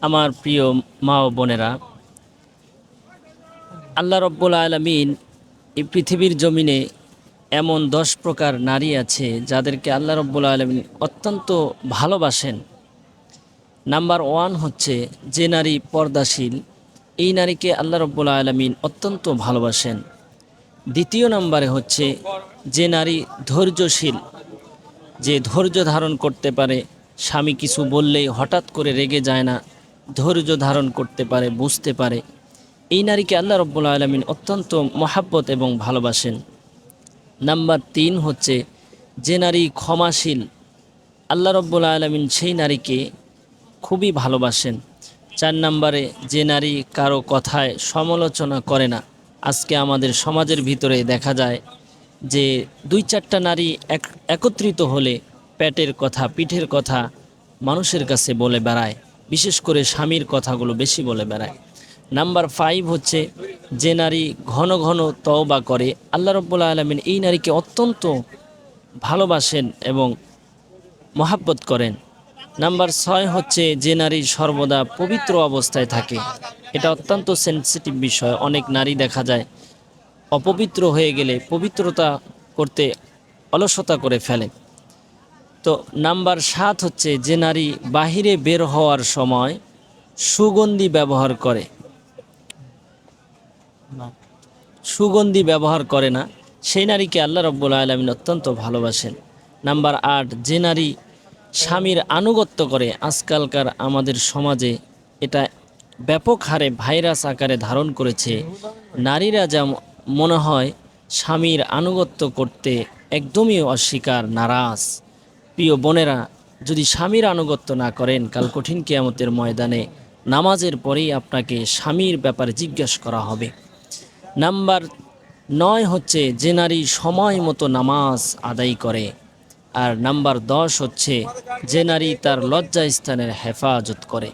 আমার প্রিয় মা ও বোনেরা, আল্লাহ রব্বুল আলামিন এই পৃথিবীর জমিনে এমন 10 প্রকার নারী আছে যাদেরকে আল্লাহ রব্বুল আলামিন অত্যন্ত ভালোবাসেন। নাম্বার 1 হচ্ছে যে নারী পর্দাশীল, এই নারীকে আল্লাহ রব্বুল আলামিন অত্যন্ত ভালোবাসেন। দ্বিতীয় নম্বরে হচ্ছে যে নারী ধৈর্যশীল, যে ধৈর্য ধারণ করতে পারে, স্বামী কিছু বললেই হঠাৎ করে রেগে যায় না, ধৈর্য ধারণ করতে পারে, বুঝতে পারে, এই নারীকে আল্লাহ রব্বুল আলামিন অত্যন্ত মহাব্বত এবং ভালোবাসেন। নাম্বার 3 হচ্ছে যে নারী ক্ষমাশীল, আল্লাহ রব্বুল আলামিন সেই নারীকে খুবই ভালোবাসেন। 4 নম্বরে যে নারী কারো কথায় সমালোচনা করে না। আজকে আমাদের সমাজের ভিতরে দেখা যায় যে 2-4টা নারী একত্রিত হলে পেটের কথা, পিঠের কথা মানুষের কাছে বলে বেড়ায়, বিশেষ করে স্বামীর কথাগুলো বেশি বলে বেড়ায়। নাম্বার 5 হচ্ছে যে নারী ঘন ঘন তওবা করে, আল্লাহ রব্বুল আলামিন এই নারীকে অত্যন্ত ভালোবাসেন এবং মহাব্বত করেন। নাম্বার 6 হচ্ছে যে নারী সর্বদা পবিত্র অবস্থায় থাকে। এটা অত্যন্ত সেনসিটিভ বিষয়। অনেক নারী দেখা যায় অপবিত্র হয়ে গেলে পবিত্রতা করতে অলসতা করে ফেলে। তো নাম্বার 7 হচ্ছে যে নারী বাহিরে বের হওয়ার সময় সুগন্ধি ব্যবহার করে, সুগন্ধি ব্যবহার করে না, সেই নারীকে আল্লাহ রব্বুল আলামিন অত্যন্ত ভালোবাসেন। নাম্বার 8 যে নারী স্বামীর আনুগত্য করে। আজকালকার আমাদের সমাজে এটা ব্যাপক হারে ভাইরাস আকারে ধারণ করেছে। নারীরা যা মনে হয় স্বামীর আনুগত্য করতে একদমই অস্বীকার, নারাজ। প্রিয় বোনেরা, যদি স্বামীর আনুগত্য না করেন, কাল কঠিন কিয়ামতের ময়দানে নামাজের পরেই আপনাকে স্বামীর ব্যাপারে জিজ্ঞাসা করা হবে। নাম্বার 9 হচ্ছে যে নারী সময় মতো নামাজ আদায় করে। আর নাম্বার 10 হচ্ছে যে নারী তার লজ্জাস্থানের হেফাজত করে।